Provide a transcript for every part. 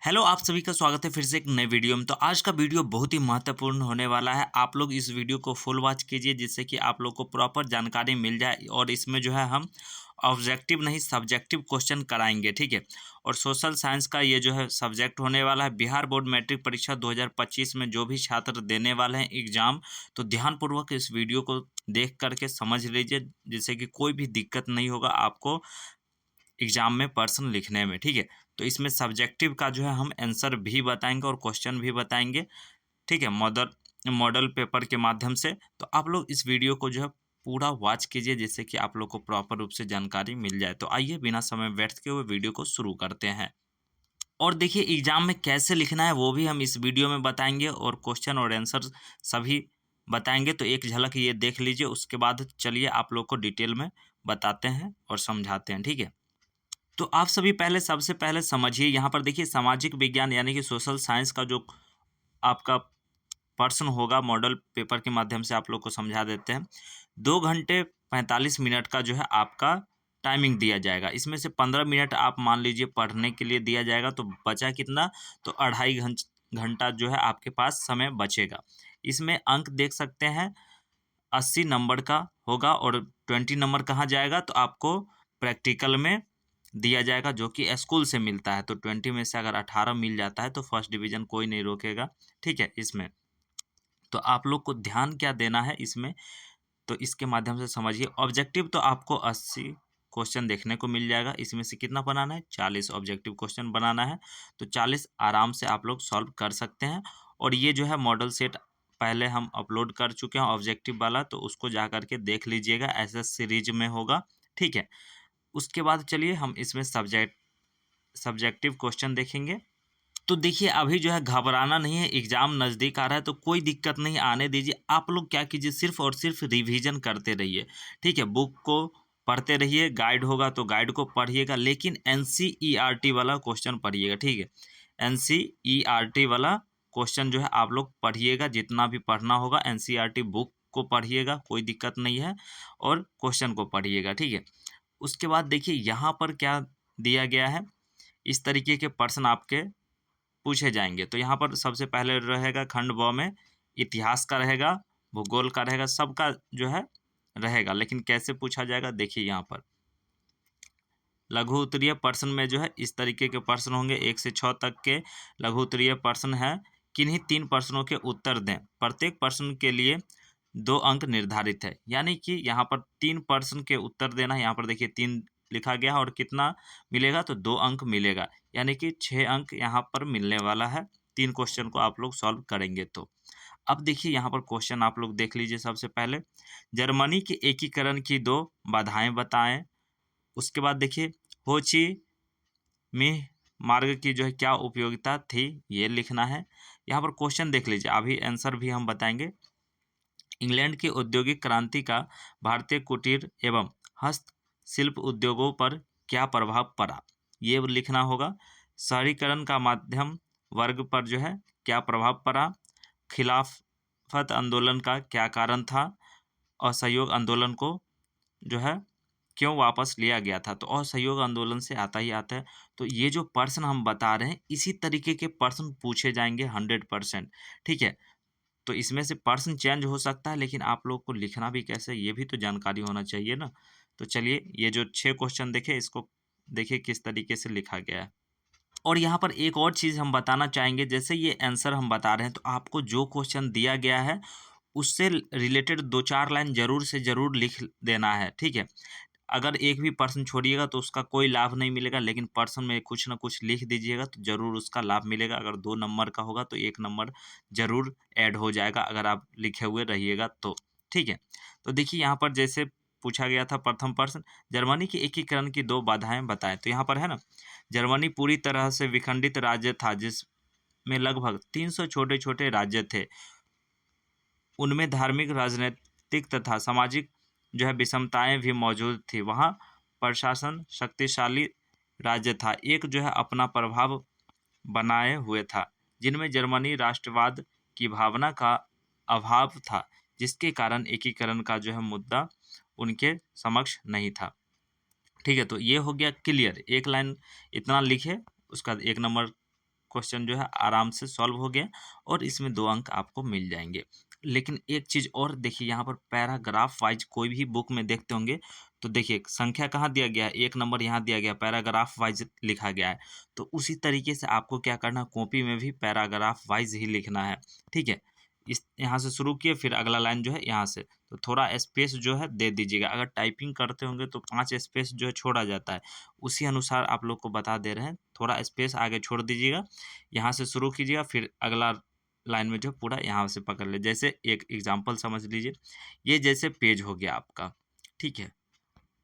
Hello, आप सभी का स्वागत है फिर से एक नए वीडियो में। तो आज का वीडियो बहुत ही महत्वपूर्ण होने वाला है। आप लोग इस वीडियो को फुल वॉच कीजिए जिससे कि आप लोग को प्रॉपर जानकारी मिल जाए। और इसमें जो है हम ऑब्जेक्टिव नहीं सब्जेक्टिव क्वेश्चन कराएंगे, ठीक है। और सोशल साइंस का ये जो है सब्जेक्ट होने वाला है। बिहार बोर्ड मैट्रिक परीक्षा 2025 में जो भी छात्र देने वाले हैं एग्जाम, तो ध्यानपूर्वक इस वीडियो को देख करके समझ लीजिए, जिससे कि कोई भी दिक्कत नहीं होगा आपको एग्जाम में प्रश्न लिखने में, ठीक है। तो इसमें सब्जेक्टिव का जो है हम आंसर भी बताएंगे और क्वेश्चन भी बताएंगे, ठीक है, मॉडल मॉडल पेपर के माध्यम से। तो आप लोग इस वीडियो को जो है पूरा वॉच कीजिए जिससे कि आप लोग को प्रॉपर रूप से जानकारी मिल जाए। तो आइए बिना समय व्यर्थ हुए वीडियो को शुरू करते हैं। और देखिए एग्जाम में कैसे लिखना है वो भी हम इस वीडियो में बताएंगे और क्वेश्चन और आंसर सभी बताएंगे। तो एक झलक ये देख लीजिए, उसके बाद चलिए आप लोग को डिटेल में बताते हैं और समझाते हैं, ठीक है। तो आप सभी पहले सबसे पहले समझिए, यहाँ पर देखिए सामाजिक विज्ञान यानी कि सोशल साइंस का जो आपका प्रश्न होगा मॉडल पेपर के माध्यम से आप लोग को समझा देते हैं। 2 घंटे 45 मिनट का जो है आपका टाइमिंग दिया जाएगा। इसमें से 15 मिनट आप मान लीजिए पढ़ने के लिए दिया जाएगा, तो बचा कितना, तो 2.5 घंटा जो है आपके पास समय बचेगा। इसमें अंक देख सकते हैं 80 नंबर का होगा। और 20 नंबर कहाँ जाएगा, तो आपको प्रैक्टिकल में दिया जाएगा जो कि स्कूल से मिलता है। तो 20 में से अगर 18 मिल जाता है तो फर्स्ट डिवीजन कोई नहीं रोकेगा, ठीक है। इसमें तो आप लोग को ध्यान क्या देना है इसमें, तो इसके माध्यम से समझिए। ऑब्जेक्टिव तो आपको 80 क्वेश्चन देखने को मिल जाएगा। इसमें से कितना बनाना है, 40 ऑब्जेक्टिव क्वेश्चन बनाना है। तो 40 आराम से आप लोग सॉल्व कर सकते हैं। और ये जो है मॉडल सेट पहले हम अपलोड कर चुके हैं ऑब्जेक्टिव वाला, तो उसको जा करके देख लीजिएगा, ऐसा सीरीज में होगा, ठीक है। उसके बाद चलिए हम इसमें सब्जेक्टिव क्वेश्चन देखेंगे। तो देखिए अभी जो है घबराना नहीं है, एग्जाम नज़दीक आ रहा है तो कोई दिक्कत नहीं आने दीजिए। आप लोग क्या कीजिए, सिर्फ और सिर्फ रिवीजन करते रहिए, ठीक है। बुक को पढ़ते रहिए, गाइड होगा तो गाइड को पढ़िएगा, लेकिन एनसीईआरटी वाला क्वेश्चन पढ़िएगा, ठीक है। एनसीईआरटी वाला क्वेश्चन जो है आप लोग पढ़िएगा, जितना भी पढ़ना होगा एनसीईआरटी बुक को पढ़िएगा, कोई दिक्कत नहीं है। और क्वेश्चन को पढ़िएगा, ठीक है। उसके बाद देखिए यहाँ पर क्या दिया गया है, इस तरीके के प्रश्न आपके पूछे जाएंगे। तो यहाँ पर सबसे पहले रहेगा खंड ब में इतिहास का रहेगा, भूगोल का रहेगा, सबका जो है रहेगा। लेकिन कैसे पूछा जाएगा देखिए, यहाँ पर लघु उत्तरीय प्रश्न में जो है इस तरीके के प्रश्न होंगे। 1 से 6 तक के लघु उत्तरीय प्रश्न है। किन्हीं 3 प्रश्नों के उत्तर दें, प्रत्येक प्रश्न के लिए 2 अंक निर्धारित है। यानी कि यहाँ पर 3 प्रश्न के उत्तर देना है। यहाँ पर देखिए 3 लिखा गया है और कितना मिलेगा, तो 2 अंक मिलेगा, यानी कि 6 अंक यहाँ पर मिलने वाला है 3 क्वेश्चन को आप लोग सॉल्व करेंगे। तो अब देखिए यहाँ पर क्वेश्चन आप लोग देख लीजिए। सबसे पहले जर्मनी के एकीकरण की 2 बाधाएं बताएं। उसके बाद देखिए हो ची मिह मार्ग की जो है क्या उपयोगिता थी, ये लिखना है। यहाँ पर क्वेश्चन देख लीजिए, अभी आंसर भी हम बताएंगे। इंग्लैंड की औद्योगिक क्रांति का भारतीय कुटीर एवं हस्तशिल्प उद्योगों पर क्या प्रभाव पड़ा, ये लिखना होगा। शहरीकरण का माध्यम वर्ग पर जो है क्या प्रभाव पड़ा, खिलाफत आंदोलन का क्या कारण था, असहयोग आंदोलन को जो है क्यों वापस लिया गया था। तो असहयोग आंदोलन से आता ही आता है। तो ये जो प्रश्न हम बता रहे हैं इसी तरीके के प्रश्न पूछे जाएंगे 100%, ठीक है। तो इसमें से प्रश्न चेंज हो सकता है, लेकिन आप लोग को लिखना भी कैसे ये भी तो जानकारी होना चाहिए ना। तो चलिए ये जो 6 क्वेश्चन देखे, इसको देखिए किस तरीके से लिखा गया है। और यहाँ पर एक और चीज़ हम बताना चाहेंगे, जैसे ये आंसर हम बता रहे हैं तो आपको जो क्वेश्चन दिया गया है उससे रिलेटेड 2-4 लाइन ज़रूर से ज़रूर लिख देना है, ठीक है। अगर एक भी प्रश्न छोड़िएगा तो उसका कोई लाभ नहीं मिलेगा, लेकिन प्रश्न में कुछ ना कुछ लिख दीजिएगा तो ज़रूर उसका लाभ मिलेगा। अगर 2 नंबर का होगा तो 1 नंबर ज़रूर ऐड हो जाएगा अगर आप लिखे हुए रहिएगा तो, ठीक है। तो देखिए यहाँ पर जैसे पूछा गया था प्रथम प्रश्न, जर्मनी के एकीकरण की 2 बाधाएं बताएं। तो यहाँ पर है ना, जर्मनी पूरी तरह से विखंडित राज्य था जिसमें लगभग 300 छोटे छोटे राज्य थे। उनमें धार्मिक, राजनीतिक तथा सामाजिक जो है विषमताएं भी मौजूद थी। वहाँ प्रशासन शक्तिशाली राज्य था, एक जो है अपना प्रभाव बनाए हुए था, जिनमें जर्मनी राष्ट्रवाद की भावना का अभाव था, जिसके कारण एकीकरण का जो है मुद्दा उनके समक्ष नहीं था, ठीक है। तो ये हो गया क्लियर, एक लाइन इतना लिखे, उसका 1 नंबर क्वेश्चन जो है आराम से सॉल्व हो गया और इसमें 2 अंक आपको मिल जाएंगे। लेकिन एक चीज़ और देखिए, यहाँ पर पैराग्राफ वाइज कोई भी बुक में देखते होंगे तो देखिए संख्या कहाँ दिया गया है, 1 नंबर यहाँ दिया गया, पैराग्राफ वाइज लिखा गया है। तो उसी तरीके से आपको क्या करना है, कॉपी में भी पैराग्राफ वाइज ही लिखना है, ठीक है। इस यहाँ से शुरू किए, फिर अगला लाइन जो है यहाँ से, तो थोड़ा स्पेस जो है दे दीजिएगा। अगर टाइपिंग करते होंगे तो 5 स्पेस जो है छोड़ा जाता है, उसी अनुसार आप लोग को बता दे रहे हैं, थोड़ा स्पेस आगे छोड़ दीजिएगा। यहाँ से शुरू कीजिएगा, फिर अगला लाइन में जो पूरा यहाँ से पकड़ ले। जैसे एक एग्जांपल समझ लीजिए, ये जैसे पेज हो गया आपका, ठीक है,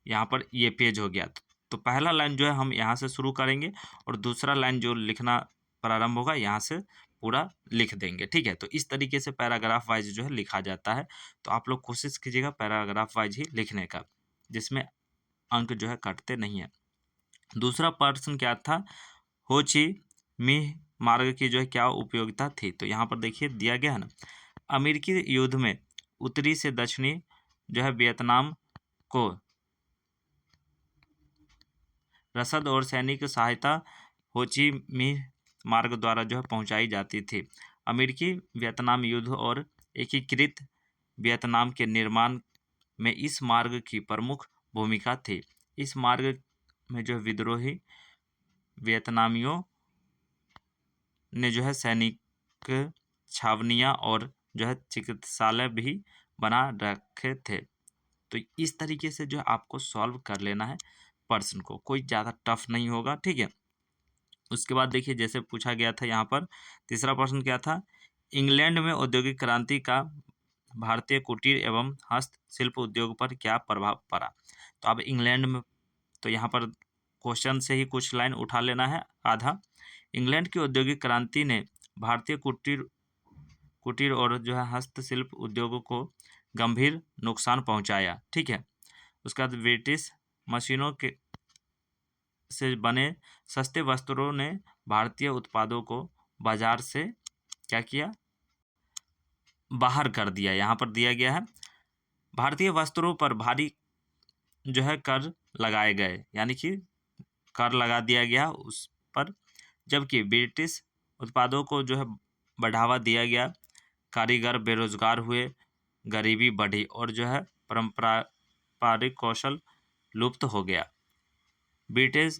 यहाँ पर ये पेज हो गया। तो पहला लाइन जो है हम यहाँ से शुरू करेंगे और दूसरा लाइन जो लिखना प्रारंभ होगा यहाँ से पूरा लिख देंगे, ठीक है। तो इस तरीके से पैराग्राफ वाइज जो है लिखा जाता है। तो आप लोग कोशिश कीजिएगा पैराग्राफ वाइज ही लिखने का, जिसमें अंक जो है कटते नहीं है। दूसरा प्रश्न क्या था, हो ची मिन्ह मार्ग की जो है क्या उपयोगिता थी। तो यहाँ पर देखिए दिया गया है ना, अमेरिकी युद्ध में उत्तरी से दक्षिणी जो है वियतनाम को रसद और सैनिक सहायता हो ची मिन्ह मार्ग द्वारा जो है पहुंचाई जाती थी। अमेरिकी वियतनाम युद्ध और एकीकृत वियतनाम के निर्माण में इस मार्ग की प्रमुख भूमिका थी। इस मार्ग में जो विद्रोही वियतनामियों ने जो है सैनिक छावनियाँ और जो है चिकित्सालय भी बना रखे थे। तो इस तरीके से जो है आपको सॉल्व कर लेना है प्रश्न को, कोई ज़्यादा टफ नहीं होगा, ठीक है। उसके बाद देखिए जैसे पूछा गया था यहाँ पर, तीसरा प्रश्न क्या था, इंग्लैंड में औद्योगिक क्रांति का भारतीय कुटीर एवं हस्तशिल्प उद्योग पर क्या प्रभाव पड़ा। तो अब इंग्लैंड में, तो यहाँ पर क्वेश्चन से ही कुछ लाइन उठा लेना है आधा। इंग्लैंड की औद्योगिक क्रांति ने भारतीय कुटीर कुटीर और जो है हस्तशिल्प उद्योगों को गंभीर नुकसान पहुंचाया, ठीक है। उसके बाद ब्रिटिश मशीनों के से बने सस्ते वस्त्रों ने भारतीय उत्पादों को बाजार से क्या किया, बाहर कर दिया। यहाँ पर दिया गया है, भारतीय वस्त्रों पर भारी जो है कर लगाए गए, यानी कि कर लगा दिया गया उस पर, जबकि ब्रिटिश उत्पादों को जो है बढ़ावा दिया गया। कारीगर बेरोजगार हुए, गरीबी बढ़ी और जो है पारंपरिक कौशल लुप्त हो गया। ब्रिटिश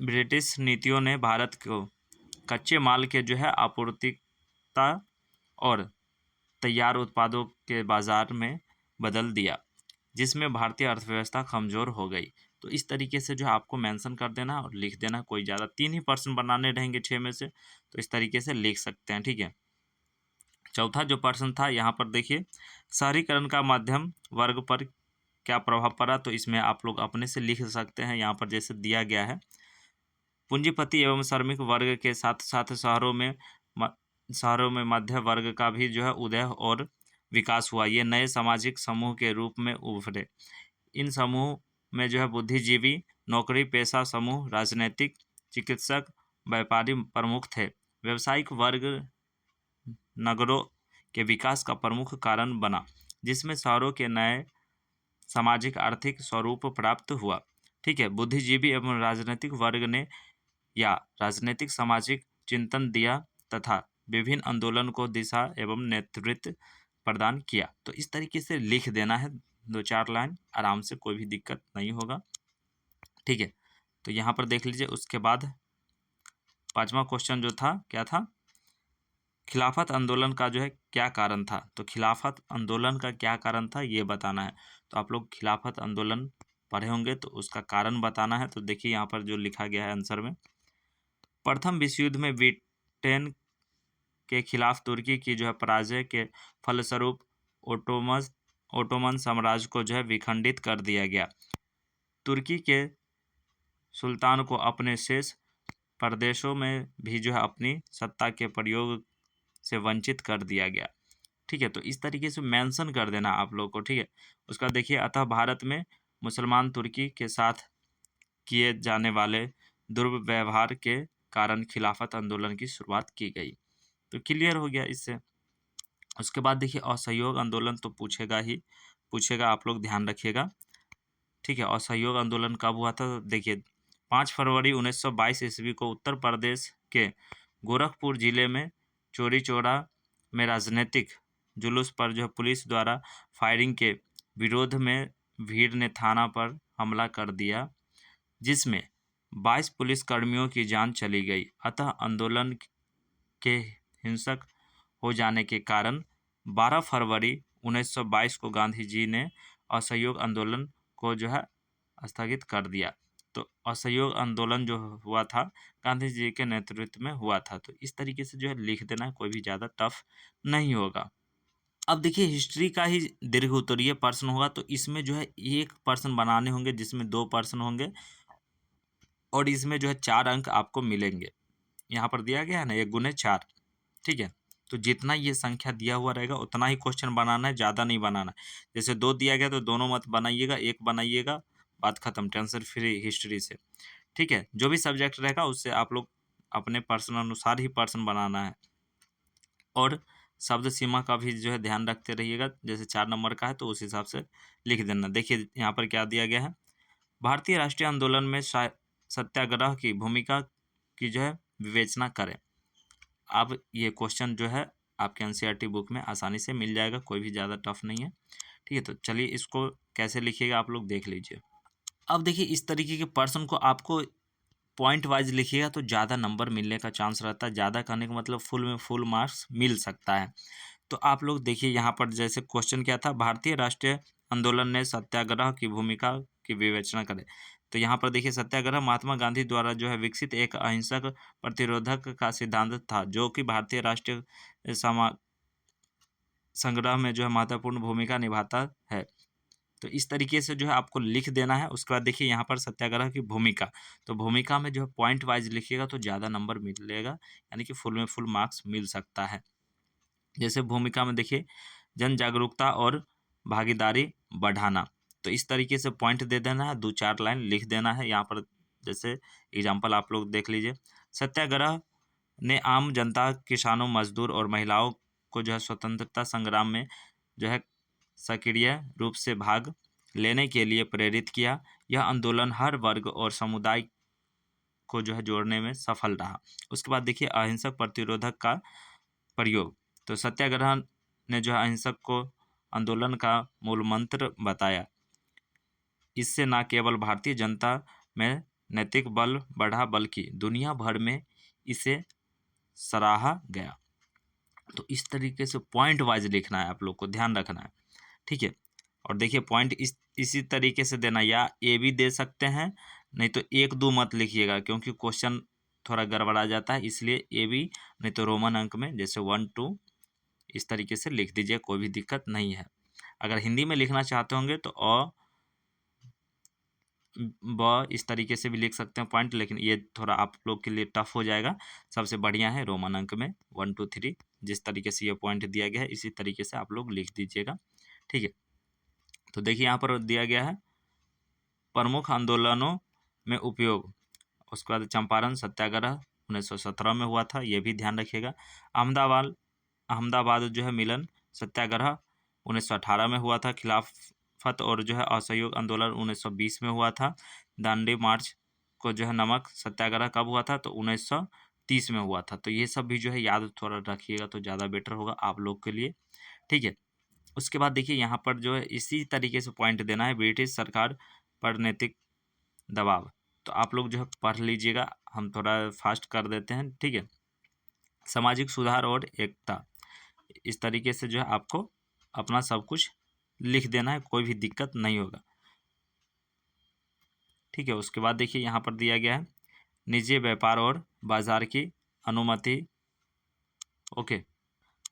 ब्रिटिश नीतियों ने भारत को कच्चे माल के जो है आपूर्तिकता और तैयार उत्पादों के बाजार में बदल दिया, जिसमें भारतीय अर्थव्यवस्था कमज़ोर हो गई। तो इस तरीके से जो है आपको मेंशन कर देना और लिख देना, कोई ज़्यादा 3 ही प्रश्न बनाने रहेंगे 6 में से, तो इस तरीके से लिख सकते हैं, ठीक है। चौथा जो प्रश्न था यहाँ पर देखिए, शहरीकरण का मध्यम वर्ग पर क्या प्रभाव पड़ा। तो इसमें आप लोग अपने से लिख सकते हैं, यहाँ पर जैसे दिया गया है, पूंजीपति एवं श्रमिक वर्ग के साथ साथ शहरों में मध्य वर्ग का भी जो है उदय और विकास हुआ। ये नए सामाजिक समूह के रूप में उभरे। इन समूह में जो है बुद्धिजीवी, नौकरी पेशा समूह, राजनीतिक, चिकित्सक, व्यापारी प्रमुख थे। व्यावसायिक वर्ग नगरों के विकास का प्रमुख कारण बना, जिसमें शहरों के नए सामाजिक आर्थिक स्वरूप प्राप्त हुआ, ठीक है। बुद्धिजीवी एवं राजनीतिक वर्ग ने या राजनीतिक सामाजिक चिंतन दिया तथा विभिन्न आंदोलन को दिशा एवं नेतृत्व प्रदान किया। तो इस तरीके से लिख देना है 2-4 लाइन आराम से, कोई भी दिक्कत नहीं होगा, ठीक है। तो यहाँ पर देख लीजिए, उसके बाद 5वां क्वेश्चन जो था क्या था, खिलाफत आंदोलन का जो है क्या कारण था। तो खिलाफत आंदोलन का क्या कारण था ये बताना है। तो आप लोग खिलाफत आंदोलन पढ़े होंगे तो उसका कारण बताना है। तो देखिए यहाँ पर जो लिखा गया है आंसर में, प्रथम विश्व युद्ध में ब्रिटेन के खिलाफ तुर्की की जो है पराजय के फलस्वरूप ओटोमन साम्राज्य को जो है विखंडित कर दिया गया। तुर्की के सुल्तान को अपने शेष प्रदेशों में भी जो है अपनी सत्ता के प्रयोग से वंचित कर दिया गया, ठीक है। तो इस तरीके से मेंशन कर देना आप लोग को, ठीक है। उसका देखिए, अतः भारत में मुसलमान तुर्की के साथ किए जाने वाले दुर्व्यवहार के कारण खिलाफत आंदोलन की शुरुआत की गई। तो क्लियर हो गया इससे। उसके बाद देखिए, असहयोग आंदोलन तो पूछेगा, आप लोग ध्यान रखिएगा, ठीक है। असहयोग आंदोलन कब हुआ था। तो देखिए 5 फरवरी 1922 ईस्वी को उत्तर प्रदेश के गोरखपुर जिले में चोरी चौरा में राजनीतिक जुलूस पर जो है पुलिस द्वारा फायरिंग के विरोध में भीड़ ने थाना पर हमला कर दिया, जिसमें 22 पुलिसकर्मियों की जान चली गई। अतः आंदोलन के हिंसक हो जाने के कारण 12 फरवरी 1922 को गांधी जी ने असहयोग आंदोलन को जो है स्थगित कर दिया। तो असहयोग आंदोलन जो हुआ था गांधी जी के नेतृत्व में हुआ था। तो इस तरीके से जो है लिख देना, कोई भी ज़्यादा टफ नहीं होगा। अब देखिए हिस्ट्री का ही दीर्घ उत्तरीय प्रश्न होगा, तो इसमें जो है एक प्रश्न बनाने होंगे जिसमें 2 प्रश्न होंगे और इसमें जो है 4 अंक आपको मिलेंगे। यहाँ पर दिया गया है ना 1 गुने 4, ठीक है। तो जितना ये संख्या दिया हुआ रहेगा उतना ही क्वेश्चन बनाना है, ज़्यादा नहीं बनाना है। जैसे 2 दिया गया तो दोनों मत बनाइएगा, 1 बनाइएगा, बात खत्म, टेंशन फ्री हिस्ट्री से, ठीक है। जो भी सब्जेक्ट रहेगा उससे आप लोग अपने पर्सन अनुसार ही प्रश्न बनाना है। और शब्द सीमा का भी जो है ध्यान रखते रहिएगा, जैसे 4 नंबर का है तो उस हिसाब से लिख देना। देखिए यहाँ पर क्या दिया गया है, भारतीय राष्ट्रीय आंदोलन में सत्याग्रह की भूमिका की जो है विवेचना करें। अब ये क्वेश्चन जो है आपके एनसीईआरटी बुक में आसानी से मिल जाएगा, कोई भी ज़्यादा टफ नहीं है, ठीक है। तो चलिए इसको कैसे लिखिएगा आप लोग देख लीजिए। अब देखिए इस तरीके के प्रश्न को आपको पॉइंट वाइज लिखिएगा तो ज़्यादा नंबर मिलने का चांस रहता है। ज़्यादा करने का मतलब फुल में फुल मार्क्स मिल सकता है। तो आप लोग देखिए यहाँ पर जैसे क्वेश्चन क्या था, भारतीय राष्ट्रीय आंदोलन ने सत्याग्रह की भूमिका की विवेचना करें। तो यहाँ पर देखिए सत्याग्रह महात्मा गांधी द्वारा जो है विकसित एक अहिंसक प्रतिरोधक का सिद्धांत था, जो कि भारतीय राष्ट्रीय संग्रह में जो है महत्वपूर्ण भूमिका निभाता है। तो इस तरीके से जो है आपको लिख देना है। उसके बाद देखिए यहाँ पर सत्याग्रह की भूमिका, तो भूमिका में जो है पॉइंट वाइज लिखिएगा तो ज़्यादा नंबर मिलेगा, यानी कि फुल में फुल मार्क्स मिल सकता है। जैसे भूमिका में देखिए जन जागरूकता और भागीदारी बढ़ाना, तो इस तरीके से पॉइंट दे देना है, 2-4 लाइन लिख देना है। यहाँ पर जैसे एग्जाम्पल आप लोग देख लीजिए, सत्याग्रह ने आम जनता, किसानों, मजदूर और महिलाओं को जो है स्वतंत्रता संग्राम में जो है सक्रिय रूप से भाग लेने के लिए प्रेरित किया। यह आंदोलन हर वर्ग और समुदाय को जो है जोड़ने में सफल रहा। उसके बाद देखिए अहिंसक प्रतिरोधक का प्रयोग, तो सत्याग्रह ने जो है अहिंसक को आंदोलन का मूल मंत्र बताया। इससे न केवल भारतीय जनता में नैतिक बल बढ़ा बल्कि दुनिया भर में इसे सराहा गया। तो इस तरीके से पॉइंट वाइज लिखना है, आप लोग को ध्यान रखना है, ठीक है। और देखिए पॉइंट इसी तरीके से देना, या ए भी दे सकते हैं, नहीं तो 1-2 मत लिखिएगा क्योंकि क्वेश्चन थोड़ा गड़बड़ा जाता है, इसलिए ए भी, नहीं तो रोमन अंक में जैसे 1-2 इस तरीके से लिख दीजिए, कोई भी दिक्कत नहीं है। अगर हिंदी में लिखना चाहते होंगे तो ब इस तरीके से भी लिख सकते हैं पॉइंट, लेकिन ये थोड़ा आप लोग के लिए टफ हो जाएगा। सबसे बढ़िया है रोमन अंक में 1 2 3, जिस तरीके से ये पॉइंट दिया गया है इसी तरीके से आप लोग लिख दीजिएगा, ठीक है। तो देखिए यहाँ पर दिया गया है प्रमुख आंदोलनों में उपयोग, उसके बाद चंपारण सत्याग्रह 1917 में हुआ था, ये भी ध्यान रखिएगा। अहमदाबाद अहमदाबाद जो है मिलन सत्याग्रह 1918 में हुआ था। खिलाफत और जो है असहयोग आंदोलन 1920 में हुआ था। दांडी मार्च को जो है नमक सत्याग्रह कब हुआ था, तो 1930 में हुआ था। तो ये सब भी जो है याद थोड़ा रखिएगा तो ज़्यादा बेटर होगा आप लोग के लिए, ठीक है। उसके बाद देखिए यहाँ पर जो है इसी तरीके से पॉइंट देना है, ब्रिटिश सरकार पर नैतिक दबाव, तो आप लोग जो है पढ़ लीजिएगा, हम थोड़ा फास्ट कर देते हैं, ठीक है। सामाजिक सुधार और एकता, इस तरीके से जो है आपको अपना सब कुछ लिख देना है, कोई भी दिक्कत नहीं होगा, ठीक है। उसके बाद देखिए यहाँ पर दिया गया है निजी व्यापार और बाजार की अनुमति, ओके।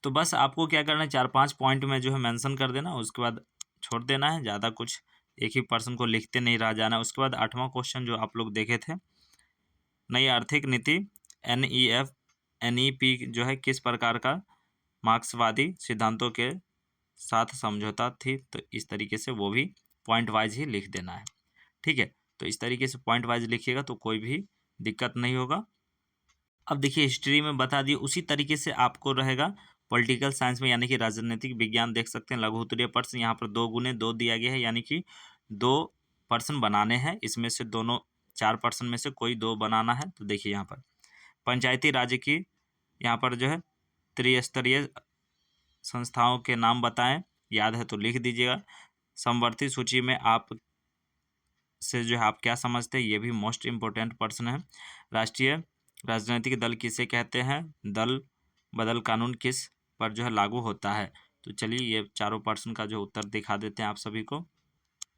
तो बस आपको क्या करना है, 4-5 पॉइंट में जो है मेंशन कर देना, उसके बाद छोड़ देना है, ज़्यादा कुछ एक ही पर्सन को लिखते नहीं रह जाना। उसके बाद 8वां क्वेश्चन जो आप लोग देखे थे, नई आर्थिक नीति NEP जो है किस प्रकार का मार्क्सवादी सिद्धांतों के साथ समझौता थी, तो इस तरीके से वो भी पॉइंट वाइज ही लिख देना है, ठीक है। तो इस तरीके से पॉइंट वाइज लिखिएगा तो कोई भी दिक्कत नहीं होगा। अब देखिए हिस्ट्री में बता दिए, उसी तरीके से आपको रहेगा पॉलिटिकल साइंस में, यानी कि राजनीतिक विज्ञान देख सकते हैं, लघु उत्तरीय प्रश्न यहाँ पर 2 गुने 2 दिया गया है, यानी कि 2 प्रश्न बनाने हैं, इसमें से दोनों 4 प्रश्न में से कोई 2 बनाना है। तो देखिए यहाँ पर पंचायती राज की यहाँ पर जो है त्रिस्तरीय संस्थाओं के नाम बताएं, याद है तो लिख दीजिएगा। समवर्ती सूची में आप से जो है आप क्या समझते हैं, ये भी मोस्ट इम्पोर्टेंट प्रश्न है। राष्ट्रीय राजनीतिक दल किसे कहते हैं, दल बदल कानून किस पर जो है लागू होता है। तो चलिए ये चारों प्रश्न का जो उत्तर दिखा देते हैं आप सभी को।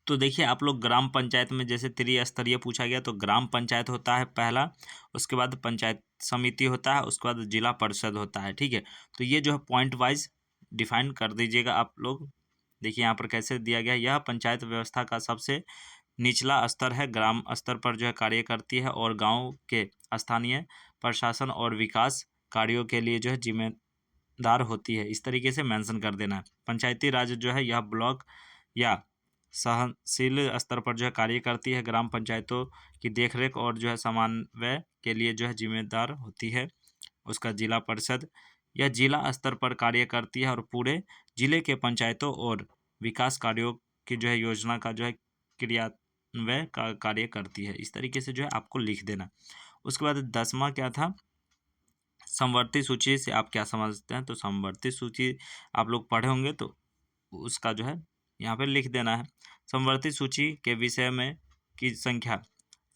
तो देखिए आप लोग ग्राम पंचायत में जैसे त्रिस्तरीय पूछा गया तो ग्राम पंचायत होता है पहला, उसके बाद पंचायत समिति होता है, उसके बाद जिला परिषद होता है। ठीक है, तो ये जो है पॉइंट वाइज डिफाइन कर दीजिएगा आप लोग। देखिए यहाँ पर कैसे दिया गया है, यह पंचायत व्यवस्था का सबसे निचला स्तर है, ग्राम स्तर पर जो है कार्य करती है और गांव के स्थानीय प्रशासन और विकास कार्यों के लिए जो है जिम्मेदार होती है। इस तरीके से मेंशन कर देना है। पंचायती राज जो है यह ब्लॉक या सहनशील स्तर पर जो है कार्य करती है, ग्राम पंचायतों की देखरेख और जो है समन्वय के लिए जो है जिम्मेदार होती है। उसका जिला परिषद यह जिला स्तर पर कार्य करती है और पूरे जिले के पंचायतों और विकास कार्यों की जो है योजना का जो है क्रियान्वयन का कार्य करती है। इस तरीके से जो है आपको लिख देना। उसके बाद 10वां क्या था, समवर्ती सूची से आप क्या समझते हैं। तो समवर्ती सूची आप लोग पढ़े होंगे तो उसका जो है यहाँ पे लिख देना है। समवर्ती सूची के विषय में की संख्या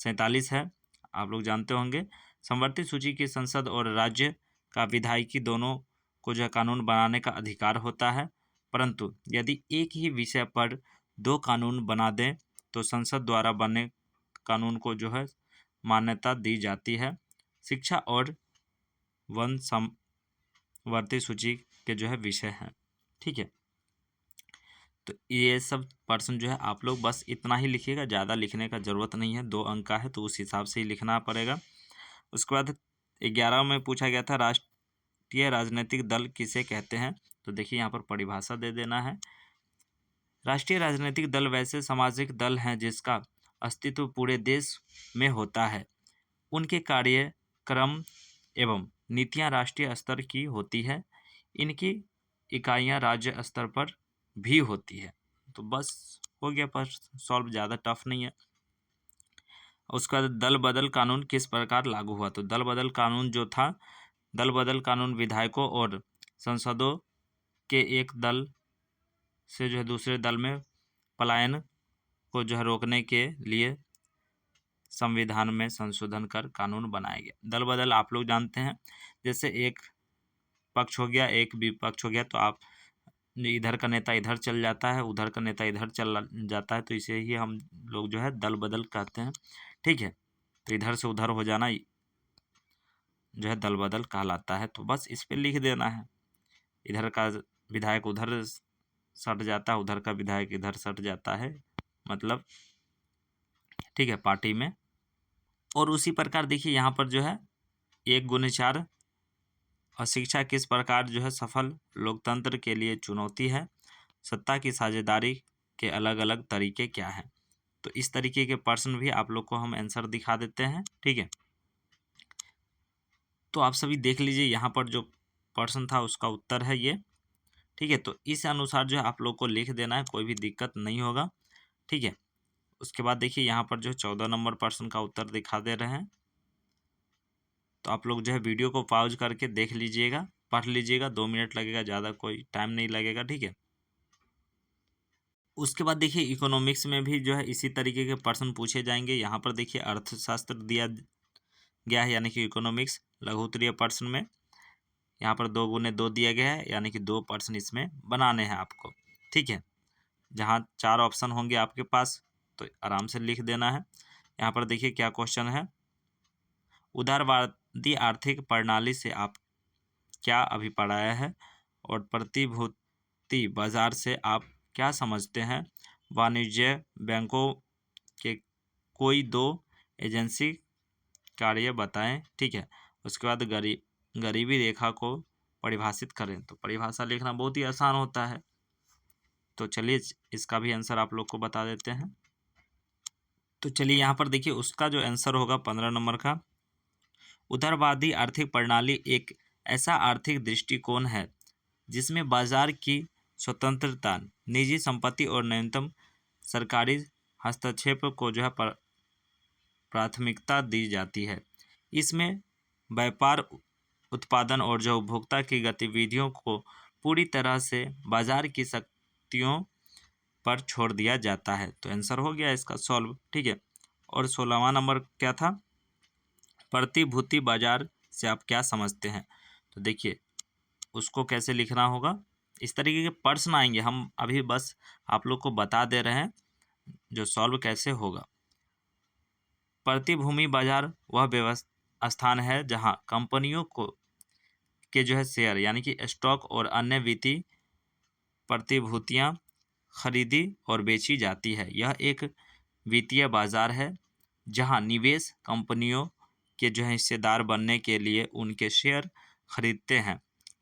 47 है, आप लोग जानते होंगे। समवर्ती सूची की संसद और राज्य का विधायिकी दोनों को जो है कानून बनाने का अधिकार होता है, परंतु यदि एक ही विषय पर 2 कानून बना दें तो संसद द्वारा बने कानून को जो है मान्यता दी जाती है। शिक्षा और वन समवर्ती सूची के जो है विषय हैं। ठीक है, तो ये सब प्रश्न जो है आप लोग बस इतना ही लिखिएगा, ज़्यादा लिखने का ज़रूरत नहीं है। 2 अंक का है तो उस हिसाब से ही लिखना पड़ेगा। उसके बाद 11 में पूछा गया था राष्ट्रीय राजनीतिक दल किसे कहते हैं। तो देखिए यहाँ पर परिभाषा दे देना है। राष्ट्रीय राजनीतिक दल वैसे सामाजिक दल हैं जिसका अस्तित्व पूरे देश में होता है। उनके कार्यक्रम एवं नीतियाँ राष्ट्रीय स्तर की होती है। इनकी इकाइयाँ राज्य स्तर पर भी होती है। तो बस हो गया प्रश्न सॉल्व, ज़्यादा टफ नहीं है। उसके बाद दल बदल कानून किस प्रकार लागू हुआ। तो दल बदल कानून जो था, दल बदल कानून विधायकों और सांसदों के एक दल से जो है दूसरे दल में पलायन को जो है रोकने के लिए संविधान में संशोधन कर कानून बनाया गया। दल बदल आप लोग जानते हैं, जैसे एक पक्ष हो गया एक विपक्ष हो गया तो आप इधर का नेता इधर चल जाता है, उधर का नेता इधर चल जाता है, तो इसे ही हम लोग जो है दल बदल कहते हैं। ठीक है, तो इधर से उधर हो जाना जो है दल बदल कहलाता है। तो बस इस पे लिख देना है, इधर का विधायक उधर सट जाता है, उधर का विधायक इधर सट जाता है, मतलब ठीक है पार्टी में। और उसी प्रकार देखिए यहाँ पर जो है 1 × 4 और शिक्षा किस प्रकार जो है सफल लोकतंत्र के लिए चुनौती है। सत्ता की साझेदारी के अलग अलग तरीके क्या हैं। तो इस तरीके के प्रश्न भी आप लोग को हम आंसर दिखा देते हैं। ठीक है, तो आप सभी देख लीजिए यहाँ पर जो प्रश्न था उसका उत्तर है ये। ठीक है, तो इस अनुसार जो है आप लोग को लिख देना है, कोई भी दिक्कत नहीं होगा। ठीक है, उसके बाद देखिए यहाँ पर जो 14 नंबर प्रश्न का उत्तर दिखा दे रहे हैं। तो आप लोग जो है वीडियो को पॉज करके देख लीजिएगा, पढ़ लीजिएगा, 2 मिनट लगेगा, ज़्यादा कोई टाइम नहीं लगेगा। ठीक है, उसके बाद देखिए इकोनॉमिक्स में भी जो है इसी तरीके के प्रश्न पूछे जाएंगे। यहाँ पर देखिए अर्थशास्त्र दिया गया है, यानी कि इकोनॉमिक्स लघु उत्तरीय प्रश्न में यहाँ पर 2 × 2 दिया गया है, यानी कि 2 प्रश्न इसमें बनाने हैं आपको। ठीक है, जहाँ 4 ऑप्शन होंगे आपके पास तो आराम से लिख देना है। यहाँ पर देखिए क्या क्वेश्चन है, उदारवादी आर्थिक प्रणाली से आप क्या अभिप्राय है और प्रतिभूति बाजार से आप क्या समझते हैं। वाणिज्य बैंकों के कोई 2 एजेंसी कार्य बताएं। ठीक है, उसके बाद गरीबी रेखा को परिभाषित करें। तो परिभाषा लिखना बहुत ही आसान होता है, तो चलिए इसका भी आंसर आप लोग को बता देते हैं। तो चलिए यहाँ पर देखिए उसका जो आंसर होगा 15 नंबर का, उदारवादी आर्थिक प्रणाली एक ऐसा आर्थिक दृष्टिकोण है जिसमें बाजार की स्वतंत्रता, निजी संपत्ति और न्यूनतम सरकारी हस्तक्षेप को जो है प्राथमिकता दी जाती है। इसमें व्यापार उत्पादन और जो उपभोक्ता की गतिविधियों को पूरी तरह से बाजार की शक्तियों पर छोड़ दिया जाता है। तो आंसर हो गया इसका सॉल्व, ठीक है। और 16वां नंबर क्या था, प्रतिभूति बाजार से आप क्या समझते हैं। तो देखिए उसको कैसे लिखना होगा, इस तरीके के प्रश्न आएंगे, हम अभी बस आप लोग को बता दे रहे हैं जो सॉल्व कैसे होगा। प्रतिभूति बाजार वह व्यवस्था स्थान है जहां कंपनियों को के जो है शेयर यानी कि स्टॉक और अन्य वित्तीय प्रतिभूतियां खरीदी और बेची जाती है। यह एक वित्तीय बाजार है जहां निवेश कंपनियों के जो है हिस्सेदार बनने के लिए उनके शेयर खरीदते हैं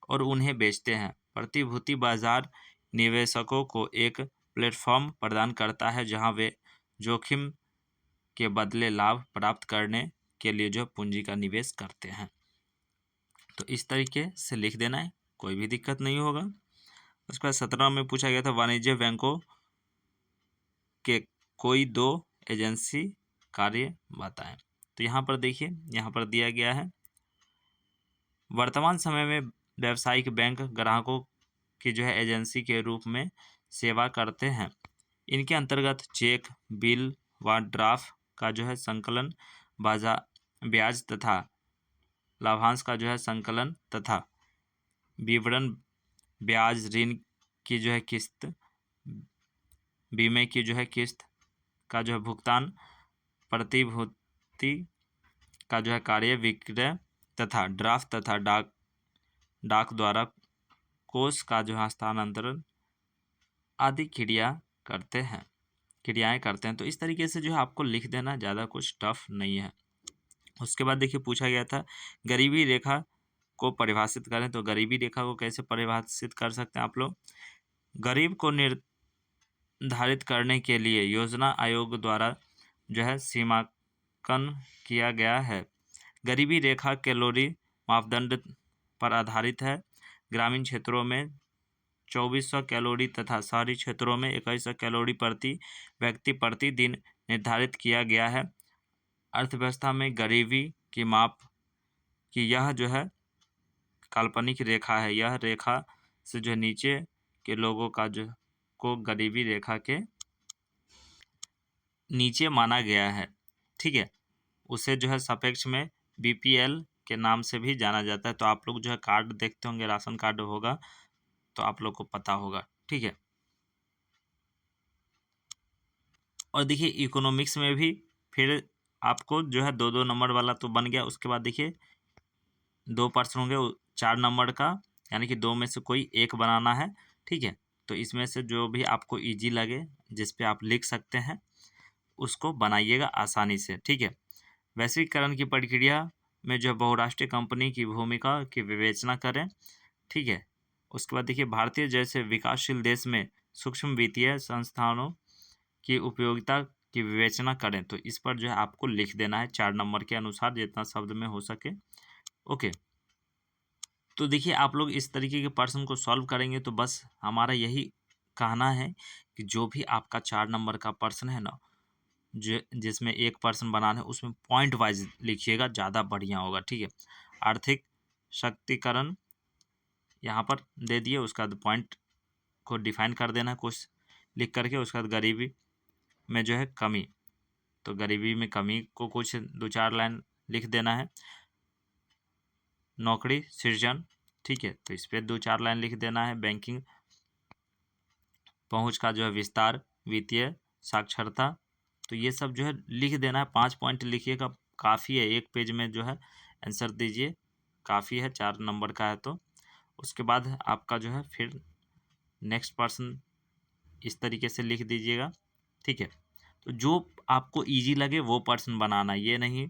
और उन्हें बेचते हैं। प्रतिभूति बाजार निवेशकों को एक प्लेटफॉर्म प्रदान करता है जहां वे जोखिम के बदले लाभ प्राप्त करने के लिए जो पूंजी का निवेश करते हैं। तो इस तरीके से लिख देना है, कोई भी दिक्कत नहीं होगा। उसके बाद 17 में पूछा गया था वाणिज्य बैंकों के कोई दो एजेंसी कार्य बताएं। तो यहाँ पर देखिए, यहाँ पर दिया गया है वर्तमान समय में व्यावसायिक बैंक ग्राहकों की जो है एजेंसी के रूप में सेवा करते हैं। इनके अंतर्गत चेक, बिल व ड्राफ्ट का जो है संकलन, बाजार ब्याज तथा लाभांश का जो है संकलन तथा विवरण, ब्याज, ऋण की जो है किस्त, बीमे की जो है किस्त का जो है भुगतान, प्रतिभूति का जो है कार्य, विक्रय तथा ड्राफ्ट तथा डाक द्वारा कोष का जो है हस्तांतरण आदि क्रियाएं करते हैं। तो इस तरीके से जो है आपको लिख देना, ज़्यादा कुछ टफ नहीं है। उसके बाद देखिए पूछा गया था गरीबी रेखा को परिभाषित करें। तो गरीबी रेखा को कैसे परिभाषित कर सकते हैं आप लोग, गरीब को निर्धारित करने के लिए योजना आयोग द्वारा जो है सीमांकन किया गया है। गरीबी रेखा कैलोरी मापदंड पर आधारित है। ग्रामीण क्षेत्रों में 2400 कैलोरी तथा शहरी क्षेत्रों में 2100 कैलोरी प्रति व्यक्ति प्रतिदिन निर्धारित किया गया है। अर्थव्यवस्था में गरीबी की माप की यह जो है काल्पनिक रेखा है। यह रेखा से जो नीचे के लोगों का जो को गरीबी रेखा के नीचे माना गया है, ठीक है। उसे जो है सापेक्ष में बीपीएल के नाम से भी जाना जाता है। तो आप लोग जो है कार्ड देखते होंगे, राशन कार्ड होगा तो आप लोग को पता होगा, ठीक है। और देखिए इकोनॉमिक्स में भी फिर आपको जो है 2-2 नंबर वाला तो बन गया। उसके बाद देखिए 2 प्रश्न होंगे 4 नंबर का, यानी कि 2 में से कोई एक बनाना है, ठीक है। तो इसमें से जो भी आपको इजी लगे, जिस पे आप लिख सकते हैं, उसको बनाइएगा आसानी से, ठीक है। वैश्वीकरण की प्रक्रिया में जो बहुराष्ट्रीय कंपनी की भूमिका की विवेचना करें, ठीक है। उसके बाद देखिए भारतीय जैसे विकासशील देश में सूक्ष्म वित्तीय संस्थानों की उपयोगिता की विवेचना करें। तो इस पर जो है आपको लिख देना है 4 नंबर के अनुसार, जितना शब्द में हो सके, ओके। तो देखिए आप लोग इस तरीके के प्रश्न को सॉल्व करेंगे तो बस हमारा यही कहना है कि जो भी आपका 4 नंबर का प्रश्न है ना, जो जिसमें एक प्रश्न बनाना है उसमें पॉइंट वाइज लिखिएगा, ज़्यादा बढ़िया होगा, ठीक है। आर्थिक शक्तिकरण यहाँ पर दे दिए, उसका पॉइंट को डिफाइन कर देना कुछ लिख करके। उसके बाद गरीबी में जो है कमी, तो गरीबी में कमी को कुछ 2-4 लाइन लिख देना है। नौकरी सृजन, ठीक है, तो इस पर 2-4 लाइन लिख देना है। बैंकिंग पहुंच का जो है विस्तार, वित्तीय साक्षरता, तो ये सब जो है लिख देना है। 5 पॉइंट लिखिएगा, काफ़ी है। एक पेज में जो है आंसर दीजिए, काफ़ी है, 4 नंबर का है। तो उसके बाद आपका जो है फिर नेक्स्ट पर्सन इस तरीके से लिख दीजिएगा, ठीक है। तो जो आपको इजी लगे वो पर्सन बनाना, ये नहीं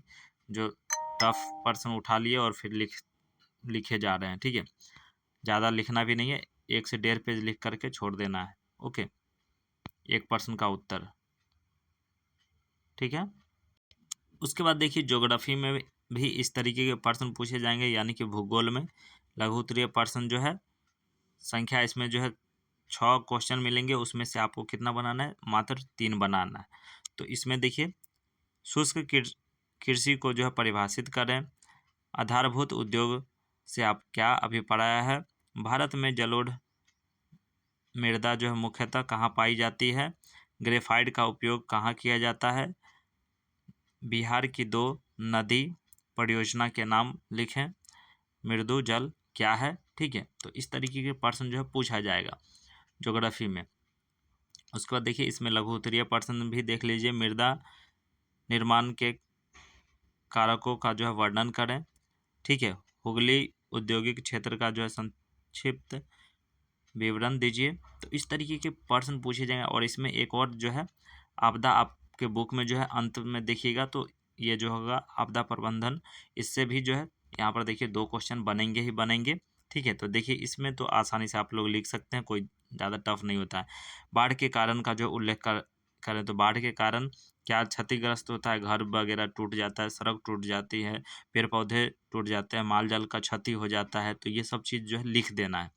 जो टफ पर्सन उठा लिए और फिर लिखे जा रहे हैं, ठीक है। ज़्यादा लिखना भी नहीं है, 1 से 1.5 पेज लिख करके छोड़ देना है, ओके। एक पर्सन का उत्तर, ठीक है। उसके बाद देखिए ज्योग्राफी में भी इस तरीके के प्रश्न पूछे जाएंगे, यानी कि भूगोल में लघु उत्तरीय प्रश्न जो है संख्या, इसमें जो है 6 क्वेश्चन मिलेंगे, उसमें से आपको कितना बनाना है, मात्र 3 बनाना है। तो इसमें देखिए शुष्क कृषि को जो है परिभाषित करें, आधारभूत उद्योग से आप क्या अभिप्राय है? भारत में जलोढ़ मृदा जो है मुख्यतः कहाँ पाई जाती है? ग्रेफाइट का उपयोग कहाँ किया जाता है? बिहार की 2 नदी परियोजना के नाम लिखें। मृदु जल क्या है? ठीक है, तो इस तरीके के प्रश्न जो है पूछा जाएगा ज्योग्राफी में। उसके बाद देखिए इसमें लघु उत्तरीय प्रश्न भी देख लीजिए। मृदा निर्माण के कारकों का जो है वर्णन करें। ठीक है, हुगली औद्योगिक क्षेत्र का जो है संक्षिप्त विवरण दीजिए। तो इस तरीके के प्रश्न पूछे जाएंगे। और इसमें एक और जो है आपदा, आपके बुक में जो है अंत में देखिएगा तो ये जो होगा आपदा प्रबंधन, इससे भी जो है यहाँ पर देखिए 2 क्वेश्चन बनेंगे ही बनेंगे। ठीक है, तो देखिए इसमें तो आसानी से आप लोग लिख सकते हैं, कोई ज़्यादा टफ नहीं होता है। बाढ़ के कारण का जो उल्लेख करें तो बाढ़ के कारण क्या क्षतिग्रस्त होता है? घर वगैरह टूट जाता है, सड़क टूट जाती है, पेड़ पौधे टूट जाते हैं, माल जाल का क्षति हो जाता है। तो ये सब चीज़ जो है लिख देना है।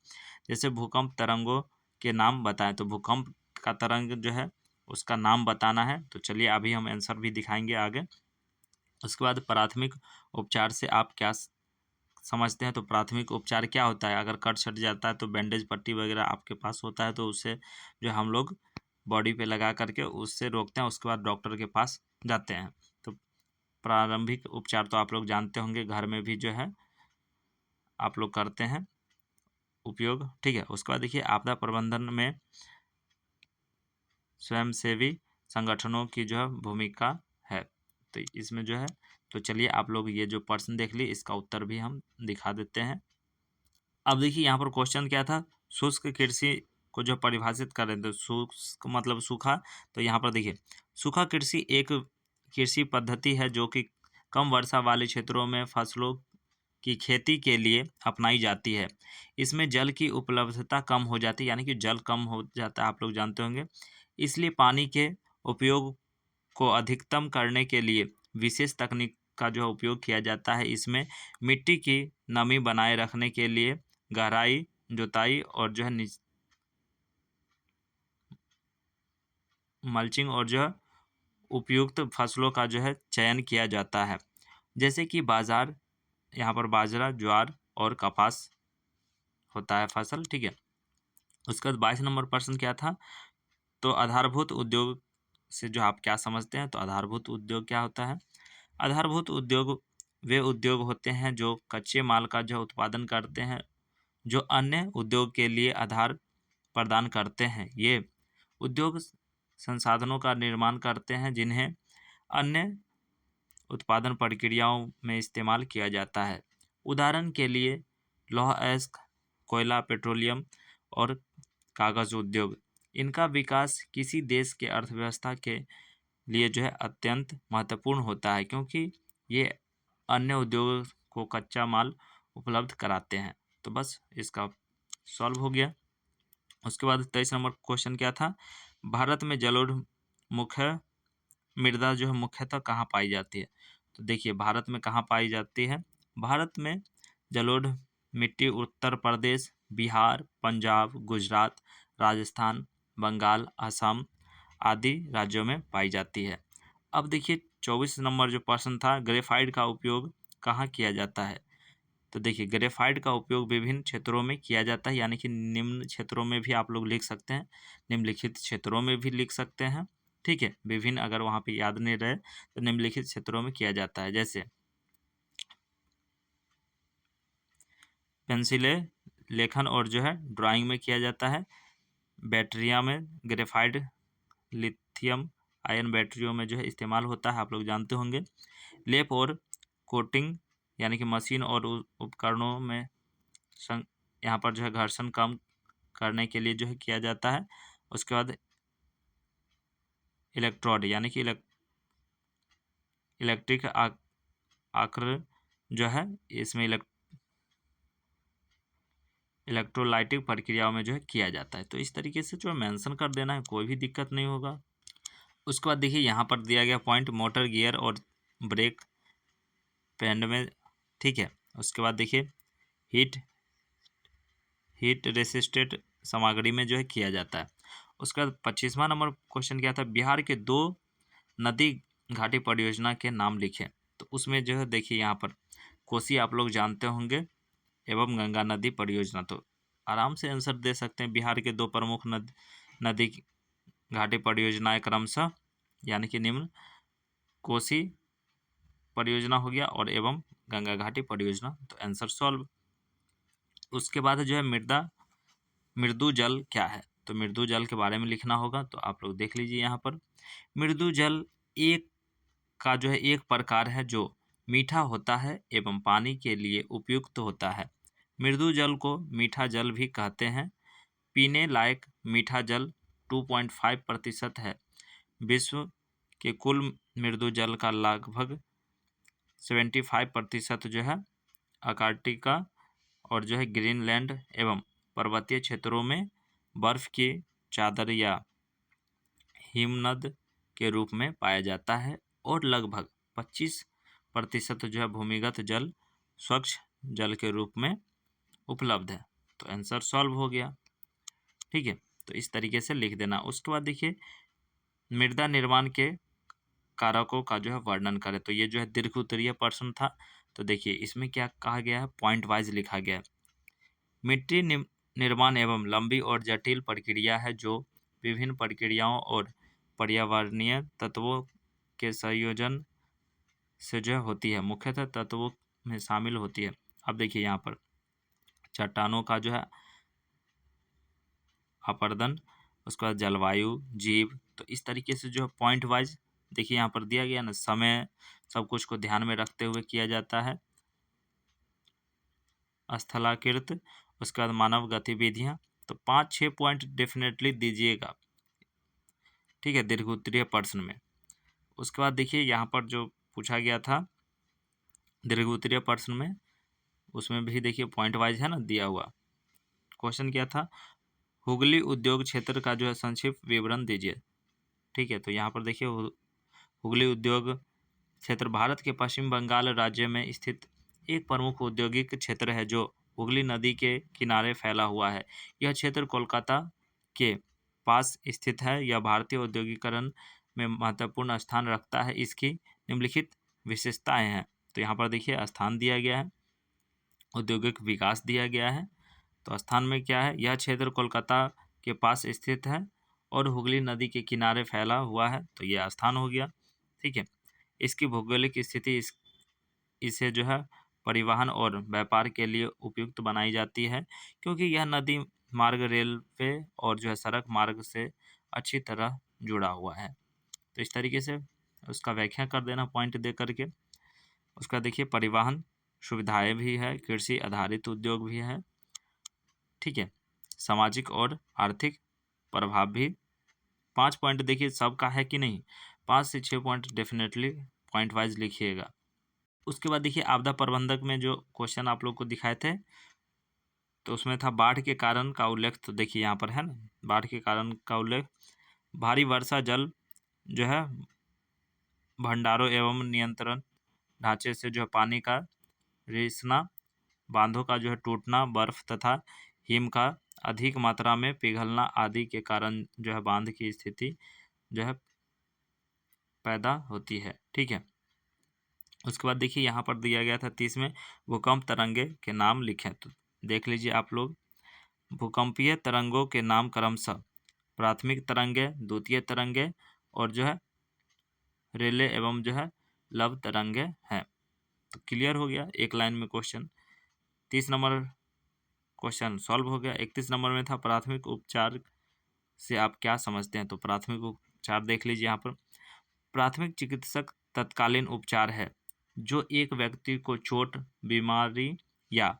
जैसे भूकंप तरंगों के नाम बताएं, तो भूकंप का तरंग जो है उसका नाम बताना है। तो चलिए अभी हम आंसर भी दिखाएंगे आगे। उसके बाद प्राथमिक उपचार से आप क्या समझते हैं? तो प्राथमिक उपचार क्या होता है? अगर कट छट जाता है तो बैंडेज पट्टी वगैरह आपके पास होता है, तो उससे जो हम लोग बॉडी पे लगा करके उससे रोकते हैं, उसके बाद डॉक्टर के पास जाते हैं। तो प्रारंभिक उपचार तो आप लोग जानते होंगे, घर में भी जो है आप लोग करते हैं उपयोग। ठीक है, उसके बाद देखिए आपदा प्रबंधन में स्वयंसेवी संगठनों की जो है भूमिका है। तो इसमें जो है, तो चलिए आप लोग ये जो प्रश्न देख लिए इसका उत्तर भी हम दिखा देते हैं। अब देखिए यहाँ पर क्वेश्चन क्या था? शुष्क कृषि को जो परिभाषित करें तो शुष्क मतलब सूखा। तो यहाँ पर देखिए सूखा कृषि एक कृषि पद्धति है जो कि कम वर्षा वाले क्षेत्रों में फसलों की खेती के लिए अपनाई जाती है। इसमें जल की उपलब्धता कम हो जाती है, यानी कि जल कम हो जाता है, आप लोग जानते होंगे। इसलिए पानी के उपयोग को अधिकतम करने के लिए विशेष तकनीक का जो है उपयोग किया जाता है। इसमें मिट्टी की नमी बनाए रखने के लिए गहराई, जुताई और जो है मल्चिंग और जो है उपयुक्त फसलों का जो है चयन किया जाता है। जैसे कि यहाँ पर बाजरा, ज्वार और कपास होता है फसल। ठीक है, उसके बाद 22 नंबर प्रश्न क्या था? तो आधारभूत उद्योग से जो आप क्या समझते हैं? तो आधारभूत उद्योग क्या होता है? आधारभूत उद्योग वे उद्योग होते हैं जो कच्चे माल का जो उत्पादन करते हैं, जो अन्य उद्योग के लिए आधार प्रदान करते हैं। ये उद्योग संसाधनों का निर्माण करते हैं जिन्हें अन्य उत्पादन प्रक्रियाओं में इस्तेमाल किया जाता है। उदाहरण के लिए लौह अयस्क, कोयला, पेट्रोलियम और कागज उद्योग। इनका विकास किसी देश के अर्थव्यवस्था के लिए जो है अत्यंत महत्वपूर्ण होता है, क्योंकि ये अन्य उद्योगों को कच्चा माल उपलब्ध कराते हैं। तो बस इसका सॉल्व हो गया। उसके बाद 23 नंबर क्वेश्चन क्या था? भारत में जलोढ़ मुख्य मृदा जो है मुख्यतः कहाँ पाई जाती है? तो देखिए भारत में कहाँ पाई जाती है? भारत में जलोढ़ मिट्टी उत्तर प्रदेश, बिहार, पंजाब, गुजरात, राजस्थान, बंगाल, असम आदि राज्यों में पाई जाती है। अब देखिए 24 नंबर जो प्रश्न था, ग्रेफाइट का उपयोग कहाँ किया जाता है? तो देखिए ग्रेफाइट का उपयोग विभिन्न क्षेत्रों में किया जाता है, यानी कि निम्न क्षेत्रों में भी आप लोग लिख सकते हैं, निम्नलिखित क्षेत्रों में भी लिख सकते हैं। ठीक है, विभिन्न अगर वहाँ पे याद नहीं रहे तो निम्नलिखित क्षेत्रों में किया जाता है। जैसे पेंसिले लेखन और जो है ड्राइंग में किया जाता है। बैटरिया में ग्रेफाइट लिथियम आयन बैटरियों में जो है इस्तेमाल होता है, आप लोग जानते होंगे। लेप और कोटिंग यानी कि मशीन और उपकरणों में यहाँ पर जो है घर्षण कम करने के लिए जो है किया जाता है। उसके बाद इलेक्ट्रोड यानी कि इलेक्ट्रिक आक्र जो है इसमें इलेक्ट्रोलाइटिक प्रक्रियाओं में जो है किया जाता है। तो इस तरीके से जो मेंशन कर देना है, कोई भी दिक्कत नहीं होगा। उसके बाद देखिए यहाँ पर दिया गया पॉइंट मोटर गियर और ब्रेक पैड में। ठीक है, उसके बाद देखिए हीट रेसिस्टेंट सामग्री में जो है किया जाता है। उसके बाद 25वां नंबर क्वेश्चन क्या था? बिहार के 2 नदी घाटी परियोजना के नाम लिखें। तो उसमें जो है देखिए यहाँ पर कोसी आप लोग जानते होंगे, एवं गंगा नदी परियोजना। तो आराम से आंसर दे सकते हैं। बिहार के 2 प्रमुख नदी घाटी परियोजनाएं क्रमशः यानी कि निम्न कोसी परियोजना हो गया और एवं गंगा घाटी परियोजना। तो आंसर सॉल्व। उसके बाद जो है मृदु जल क्या है? तो मृदु जल के बारे में लिखना होगा। तो आप लोग देख लीजिए यहाँ पर मृदु जल एक प्रकार है जो मीठा होता है एवं पानी के लिए उपयुक्त होता है। मृदु जल को मीठा जल भी कहते हैं। पीने लायक मीठा जल 2.5% है। विश्व के कुल मृदु जल का लगभग 75% जो है अंटार्कटिका और जो है ग्रीनलैंड एवं पर्वतीय क्षेत्रों में बर्फ की चादर या हिमनद के रूप में पाया जाता है और लगभग 25% जो है भूमिगत जल स्वच्छ जल के रूप में उपलब्ध है। तो आंसर सॉल्व हो गया। ठीक है, तो इस तरीके से लिख देना। उसके बाद देखिए मृदा निर्माण के कारकों का जो है वर्णन करें। तो ये जो है दीर्घ उत्तरीय प्रश्न था। तो देखिए इसमें क्या कहा गया है, पॉइंट वाइज लिखा गया है। मिट्टी निर्माण एवं लंबी और जटिल प्रक्रिया है जो विभिन्न प्रक्रियाओं और पर्यावरणीय तत्वों के संयोजन से जो है होती है। मुख्यतः तत्वों में शामिल होती है। अब देखिए यहाँ पर चट्टानों का जो है अपरदन, उसके बाद जलवायु, जीव। तो इस तरीके से जो है पॉइंट वाइज देखिए यहाँ पर दिया गया ना, समय सब कुछ को ध्यान में रखते हुए किया जाता है। स्थलाकृत, उसके बाद मानव गतिविधियाँ। तो 5-6 पॉइंट डेफिनेटली दीजिएगा। ठीक है, दीर्घ उत्तरीय प्रश्न में। उसके बाद देखिए यहाँ पर जो पूछा गया था दीर्घ उत्तरीय प्रश्न में, उसमें भी देखिए पॉइंट वाइज है ना दिया हुआ। क्वेश्चन क्या था, हुगली उद्योग क्षेत्र का जो है संक्षिप्त विवरण दीजिए। ठीक है, तो यहाँ पर देखिए हुगली उद्योग क्षेत्र भारत के पश्चिम बंगाल राज्य में स्थित एक प्रमुख औद्योगिक क्षेत्र है जो हुगली नदी के किनारे फैला हुआ है। यह क्षेत्र कोलकाता के पास स्थित है। यह भारतीय औद्योगिकरण में महत्वपूर्ण स्थान रखता है। इसकी निम्नलिखित विशेषताएं हैं। तो यहाँ पर देखिए स्थान दिया गया है, औद्योगिक विकास दिया गया है। तो स्थान में क्या है, यह क्षेत्र कोलकाता के पास स्थित है और हुगली नदी के किनारे फैला हुआ है। तो यह स्थान हो गया। ठीक है, इसकी भौगोलिक स्थिति इसे जो है परिवहन और व्यापार के लिए उपयुक्त बनाई जाती है क्योंकि यह नदी मार्ग रेलवे और जो है सड़क मार्ग से अच्छी तरह जुड़ा हुआ है। तो इस तरीके से उसका व्याख्या कर देना पॉइंट दे करके। उसका देखिए परिवहन सुविधाएं भी है, कृषि आधारित उद्योग भी है। ठीक है, सामाजिक और आर्थिक प्रभाव भी। 5 पॉइंट देखिए सबका है कि नहीं, 5 से 6 पॉइंट डेफिनेटली पॉइंट वाइज लिखिएगा। उसके बाद देखिए आपदा प्रबंधक में जो क्वेश्चन आप लोग को दिखाए थे, तो उसमें था बाढ़ के कारण का उल्लेख। तो देखिए यहाँ पर है ना, बाढ़ के कारण का उल्लेख, भारी वर्षा जल जो है भंडारों एवं नियंत्रण ढांचे से जो है पानी का रिसना, बांधों का जो है टूटना, बर्फ तथा हिम का अधिक मात्रा में पिघलना आदि के कारण जो है बांध की स्थिति जो है पैदा होती है। ठीक है, उसके बाद देखिए यहाँ पर दिया गया था 30 में भूकंप तरंगे के नाम लिखें। तो देख लीजिए आप लोग, भूकंपीय तरंगों के नाम क्रमशः प्राथमिक तरंगे, द्वितीय तरंगे और जो है रेले एवं जो है लव तरंगे हैं। तो क्लियर हो गया एक लाइन में क्वेश्चन। 30 नंबर क्वेश्चन सॉल्व हो गया। 31 नंबर में था प्राथमिक उपचार से आप क्या समझते हैं। तो प्राथमिक उपचार देख लीजिए यहाँ पर, प्राथमिक चिकित्सक तत्कालीन उपचार है जो एक व्यक्ति को चोट, बीमारी या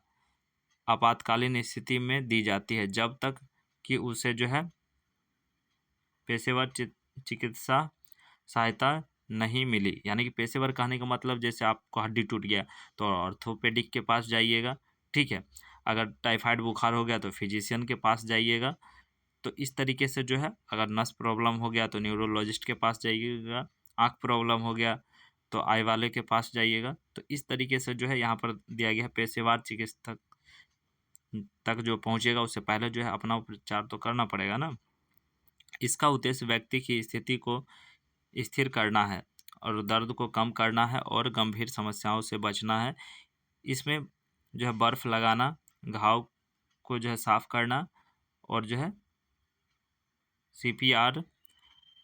आपातकालीन स्थिति में दी जाती है जब तक कि उसे जो है पेशेवर चिकित्सा सहायता नहीं मिली। यानी कि पेशेवर कहने का मतलब जैसे आपको हड्डी टूट गया तो ऑर्थोपेडिक के पास जाइएगा। ठीक है, अगर टाइफाइड बुखार हो गया तो फिजिशियन के पास जाइएगा। तो इस तरीके से जो है अगर नस प्रॉब्लम हो गया तो न्यूरोलॉजिस्ट के पास जाइएगा, आँख प्रॉब्लम हो गया तो आई वाले के पास जाइएगा। तो इस तरीके से जो है यहाँ पर दिया गया है पेशेवर चिकित्सक तक जो पहुँचेगा उससे पहले जो है अपना उपचार तो करना पड़ेगा ना। इसका उद्देश्य व्यक्ति की स्थिति को स्थिर करना है और दर्द को कम करना है और गंभीर समस्याओं से बचना है। इसमें जो है बर्फ़ लगाना, घाव को जो है साफ़ करना, और जो है सीपीआर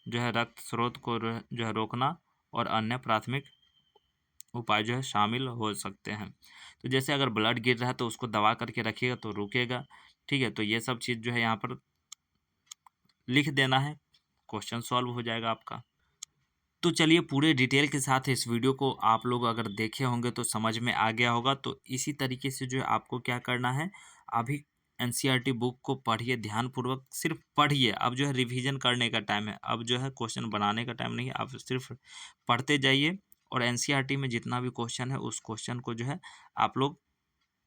जो है रक्त स्रोत को जो है रोकना, और अन्य प्राथमिक उपाय जो है शामिल हो सकते हैं। तो जैसे अगर ब्लड गिर रहा है तो उसको दबा करके रखिएगा तो रुकेगा। ठीक है, तो ये सब चीज़ जो है यहाँ पर लिख देना है, क्वेश्चन सॉल्व हो जाएगा आपका। तो चलिए पूरे डिटेल के साथ इस वीडियो को आप लोग अगर देखे होंगे तो समझ में आ गया होगा। तो इसी तरीके से जो है आपको क्या करना है, अभी एनसीईआरटी बुक को पढ़िए ध्यानपूर्वक, सिर्फ पढ़िए। अब जो है रिवीजन करने का टाइम है, अब जो है क्वेश्चन बनाने का टाइम नहीं है। आप सिर्फ पढ़ते जाइए, और एनसीईआरटी में जितना भी क्वेश्चन है उस क्वेश्चन को जो है आप लोग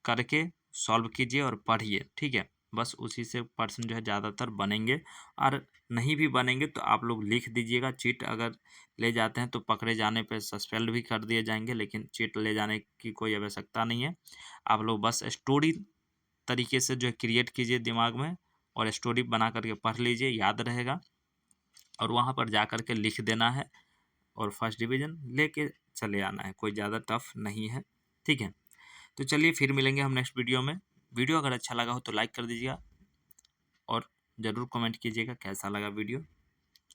करके सॉल्व कीजिए और पढ़िए। ठीक है, बस उसी से पर्सन जो है ज़्यादातर बनेंगे, और नहीं भी बनेंगे तो आप लोग लिख दीजिएगा। चीट अगर ले जाते हैं तो पकड़े जाने पे सस्पेंड भी कर दिए जाएंगे, लेकिन चीट ले जाने की कोई आवश्यकता नहीं है। आप लोग बस स्टोरी तरीके से जो है क्रिएट कीजिए दिमाग में, और स्टोरी बना करके पढ़ लीजिए, याद रहेगा, और वहाँ पर जा कर के लिख देना है, और फर्स्ट डिवीज़न लेके चले आना है। कोई ज़्यादा टफ नहीं है। ठीक है, तो चलिए फिर मिलेंगे हम नेक्स्ट वीडियो में। वीडियो अगर अच्छा लगा हो तो लाइक कर दीजिएगा, और ज़रूर कमेंट कीजिएगा कैसा लगा वीडियो।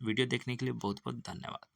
वीडियो देखने के लिए बहुत बहुत धन्यवाद।